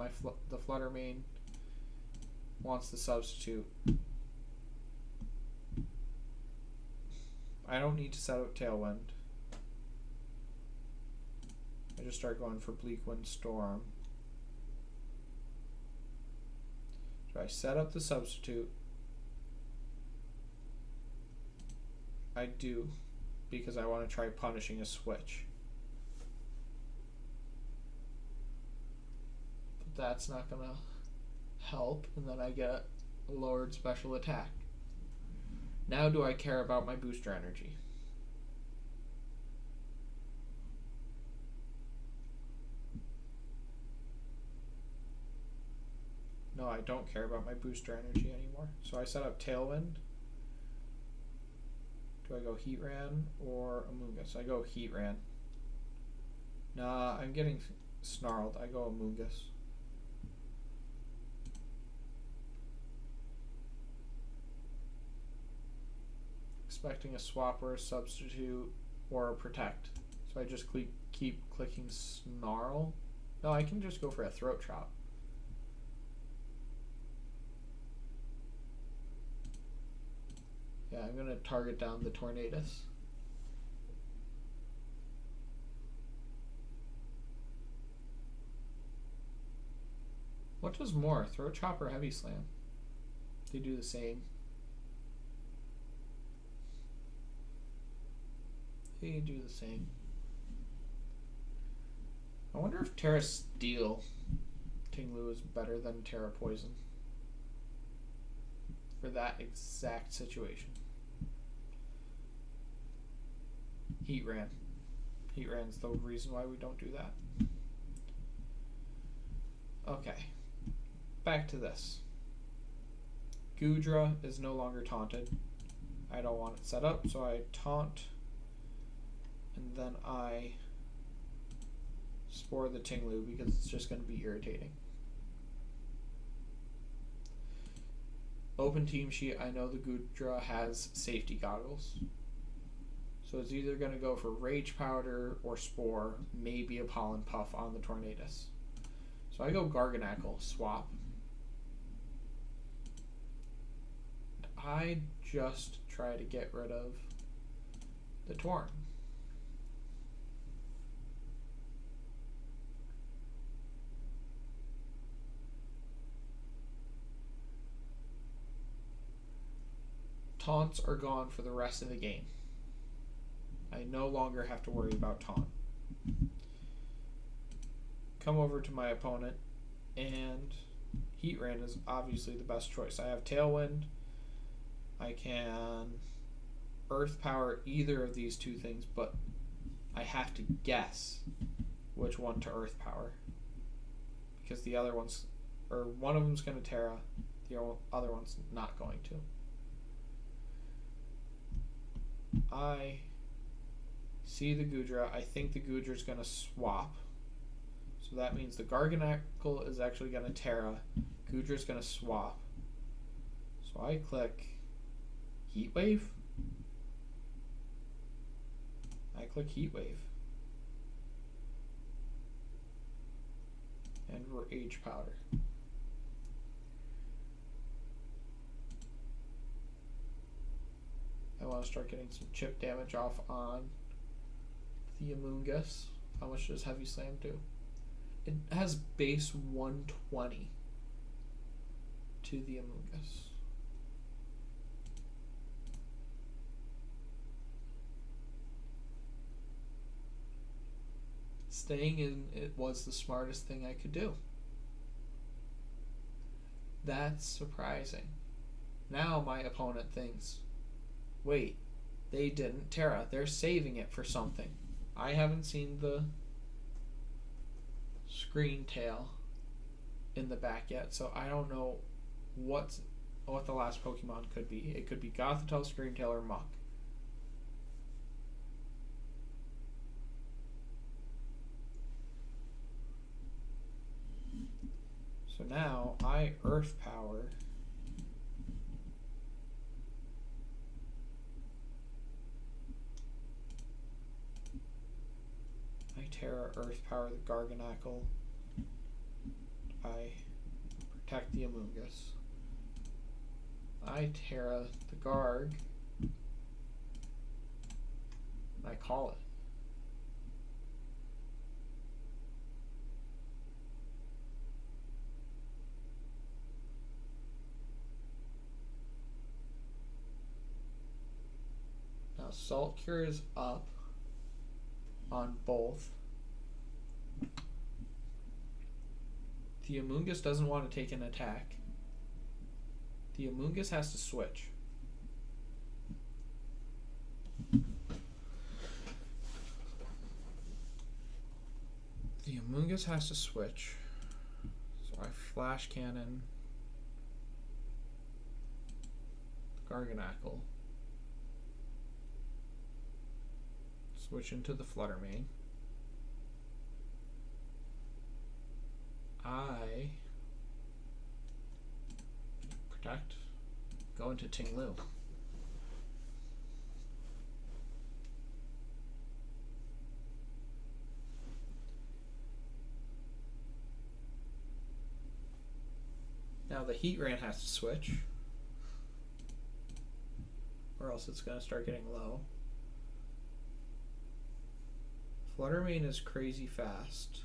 the Fluttermane wants the substitute. I don't need to set up Tailwind. I just start going for Bleak Wind Storm. So I set up the substitute. I do, because I want to try punishing a switch. But that's not going to help, and then I get a lowered special attack. Now do I care about my booster energy? No, I don't care about my booster energy anymore. So I set up Tailwind. Do I go Heatran or Amoonguss? I go Heatran. Nah, I'm getting snarled. I go Amoonguss. Expecting a swap or a substitute or a protect. So I just keep clicking Snarl. No, I can just go for a Throat Chop. Yeah, I'm going to target down the Tornadus. What does more, Throat Chop or Heavy Slam? They do the same. They do the same. I wonder if Terra Steel Tinglu is better than Terra Poison for that exact situation. Heatran. Heat Ran's the reason why we don't do that. Okay. Back to this. Gudra is no longer taunted. I don't want it set up, so I taunt. And then I Spore the Tinglu because it's just going to be irritating. Open team sheet, I know the Gudra has safety goggles. So it's either going to go for Rage Powder or Spore, maybe a Pollen Puff on the Tornadus. So I go Garganackle, swap. I just try to get rid of the Torn. Taunts are gone for the rest of the game. I no longer have to worry about taunt. Come over to my opponent, and Heatran is obviously the best choice. I have Tailwind. I can Earth Power either of these two things, but I have to guess which one to Earth Power. Because the other one's, or one of them's going to Terra, the other one's not going to. I see the Gudra. I think the Gudra's going to swap. So that means the Garganackle is actually going to Terra. Gudra's going to swap. So I click Heat Wave. I click Heat Wave. And Rage Powder. I want to start getting some chip damage off on the Amoonguss. How much does Heavy Slam do? It has base 120 to the Amoonguss. Staying in it was the smartest thing I could do. That's surprising. Now my opponent thinks, wait, they didn't Terra. They're saving it for something. I haven't seen the screen tail in the back yet, so I don't know what the last Pokemon could be. It could be Gothitelle, Screen Tail, or Muck. So now I Earth Power. I Terra Earth Power the Garganackle. I protect the Amoonguss. I Terra the Garg. I call it. Now Salt Cure is up on both. The Amoonguss doesn't want to take an attack. The Amoonguss has to switch. The Amoonguss has to switch. So I Flash Cannon the Garganackle. Switch into the Flutter Mane. I protect. Go into Tinglu. Now the Heatran has to switch, or else it's going to start getting low. Flutter Mane is crazy fast.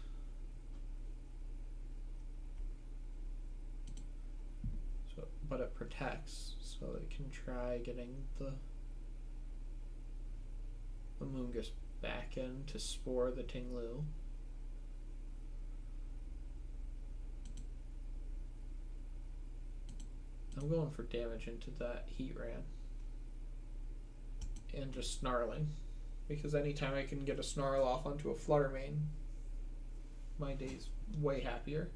But it protects, so it can try getting the Amoonguss back in to Spore the Tinglu. I'm going for damage into that Heatran. And just Snarling. because anytime I can get a Snarl off onto a Fluttermane, my day's way happier.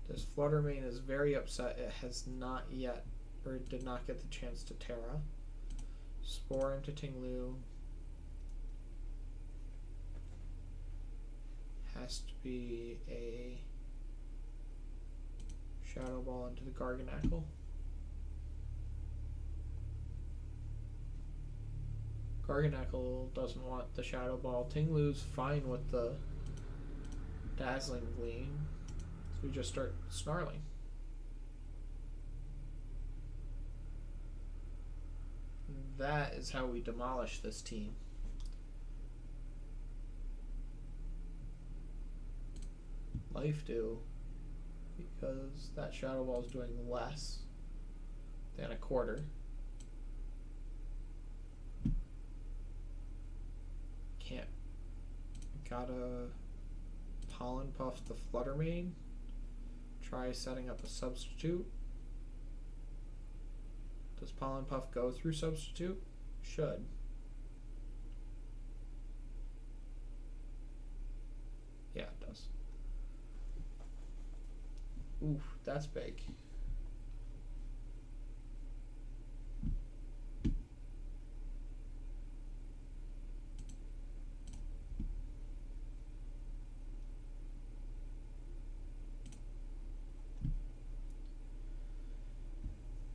This Fluttermane is very upset it has not yet, or did not get the chance to Terra. Spore into Tinglu. Has to be a Shadow Ball into the Garganacl. Garganacl doesn't want the Shadow Ball. Tinglu's fine with the Dazzling Gleam. So we just start snarling. That is how we demolish this team. Life Dew, because that Shadow Ball is doing less than a quarter. Can't. Gotta Pollen Puff the Fluttermane. Try setting up a substitute. Does Pollen Puff go through substitute? Should. Yeah, it does. Oof, that's big.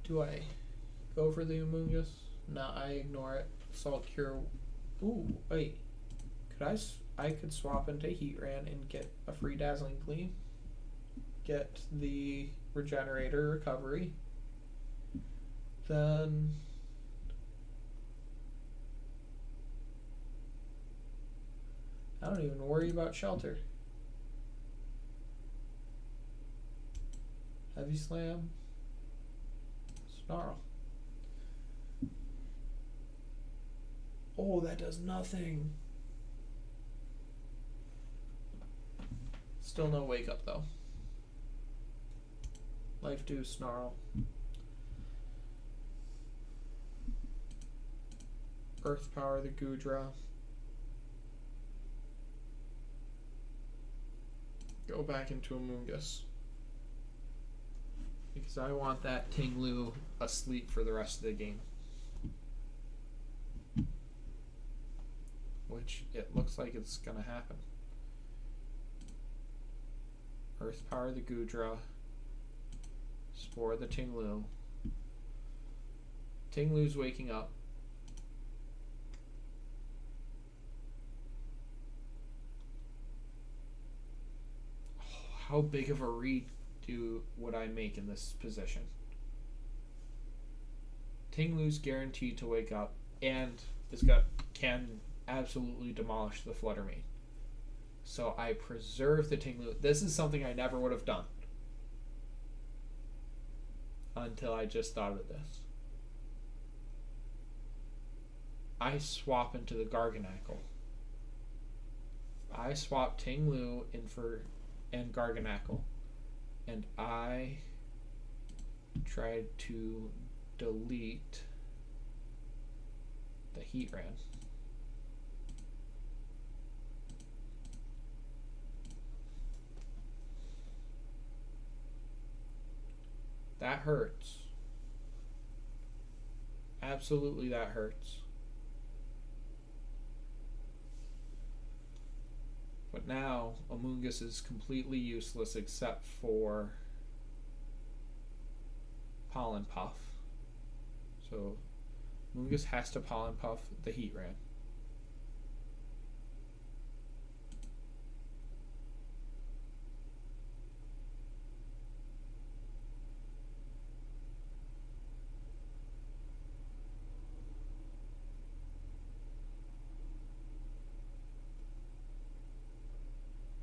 Do I go for the Amoonguss? No, I ignore it. Salt Cure. Ooh, wait. I could swap into Heatran and get a free Dazzling Gleam. Get the Regenerator recovery. Then I don't even worry about Shelter. Heavy Slam. Snarl. Oh, that does nothing. Still no Wake Up though. Life Dew, Snarl. Earth Power the Goodra. Go back into Amoonguss. Because I want that Tinglu asleep for the rest of the game. Which it looks like it's going to happen. Earth Power the Goodra. Spore the Tinglu. Tinglu's waking up. Oh, how big of a read would I make in this position? Tinglu's guaranteed to wake up and can absolutely demolish the Fluttermane. So I preserve the Tinglu. This is something I never would have done until I just thought of this. I swap into the Garganacl. I swap Tinglu in and Garganacl. And I tried to delete the Heatran. That hurts. Absolutely, that hurts. But now, Amoonguss is completely useless except for Pollen Puff. So, Amoonguss has to Pollen Puff the Heatran.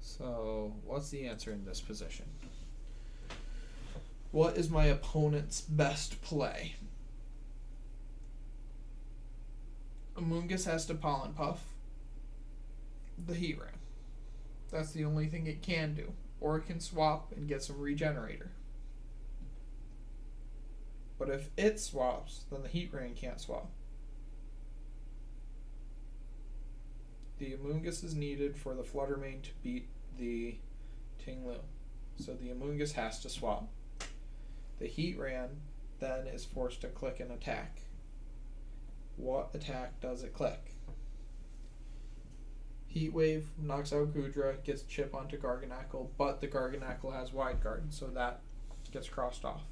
So, what's the answer in this position? What is my opponent's best play? Amoonguss has to Pollen Puff the Heatran. That's the only thing it can do. or it can swap and get some regenerator. But if it swaps, then the Heat Ran can't swap. The Amoonguss is needed for the Fluttermane to beat the Ting-Lu. So the Amoonguss has to swap. The Heat Ran then is forced to click an attack. What attack does it click? Heat Wave knocks out Goodra, gets chip onto Garganackle, but the Garganackle has Wide Guard, so that gets crossed off.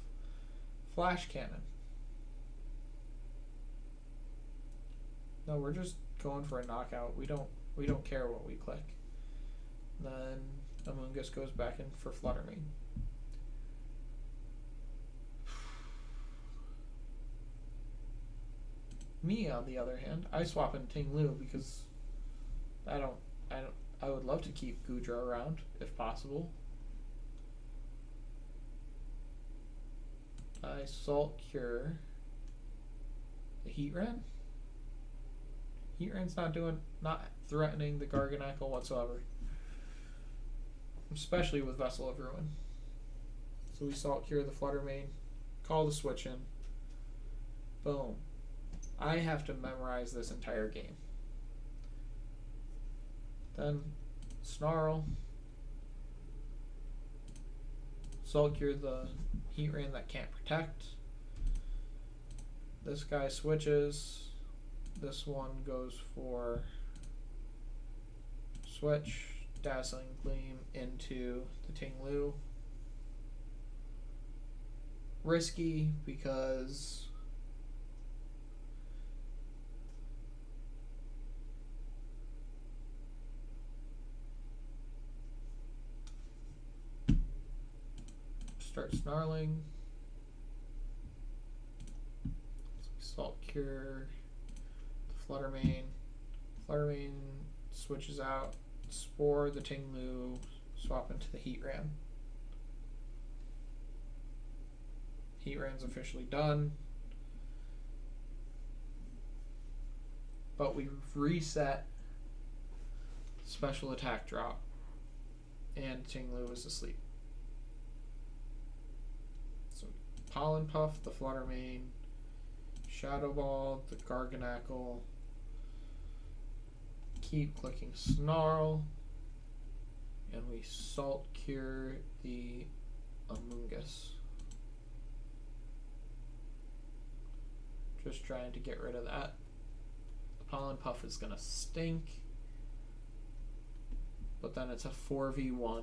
Flash Cannon. No, we're just going for a knockout. We don't care what we click. Then Amoonguss goes back in for Fluttermane. Me, on the other hand, I swap in Ting-Lu because I would love to keep Goodra around if possible. I Salt Cure the Heat Ran. Heat Ran's not threatening the Garganackle whatsoever. Especially with Vessel of Ruin. So we Salt Cure the Fluttermane, call the switch in. Boom. I have to memorize this entire game. Then Snarl. Salt Cure the Heat Ran that can't protect. This guy switches. This one goes for switch. Dazzling Gleam into the Ting-Lu. Risky because start snarling. Salt Cure the Fluttermane. Fluttermane switches out. Spore the Ting-Lu. Swap into the Heat Ran. Heat Ran's officially done. But we've reset special attack drop. And Ting-Lu is asleep. So Pollen Puff, the Fluttermane, Shadow Ball, the Garganackle. Keep clicking Snarl. And we Salt Cure the Amoonguss. Just trying to get rid of that. The Pollen Puff is going to stink. But then it's a 4v1.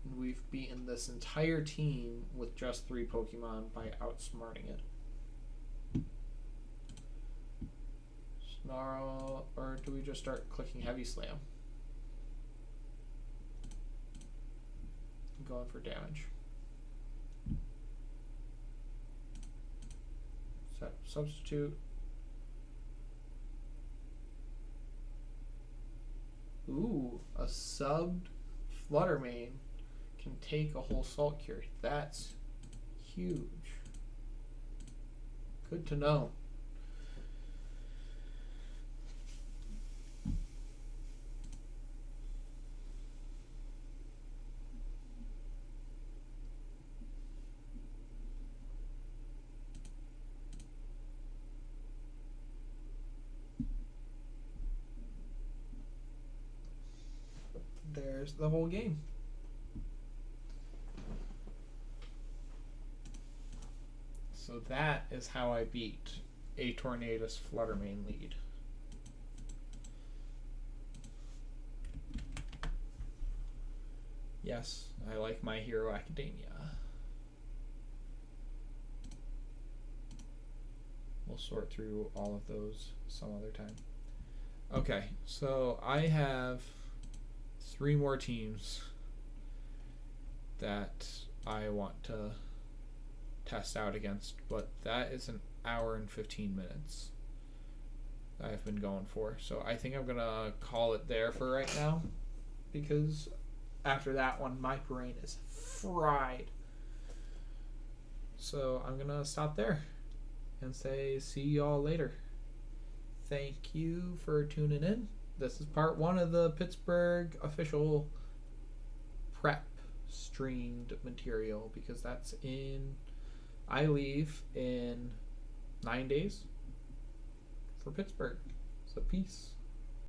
And we've beaten this entire team with just 3 Pokemon by outsmarting it. Snarl, or do we just start clicking Heavy Slam? I'm going for damage. Substitute. Ooh, a subbed Fluttermane can take a whole Salt Cure. That's huge. Good to know. There's the whole game. So that is how I beat a Tornadus Fluttermane lead. Yes, I like My Hero Academia. We'll sort through all of those some other time. Okay, so I have 3 more teams that I want to test out against, but that is an hour and 15 minutes that I've been going for. So I think I'm going to call it there for right now, because after that one, my brain is fried. So I'm going to stop there and say see y'all later. Thank you for tuning in. This is part 1 of the Pittsburgh official prep streamed material because that's in. I leave in 9 days for Pittsburgh. So peace.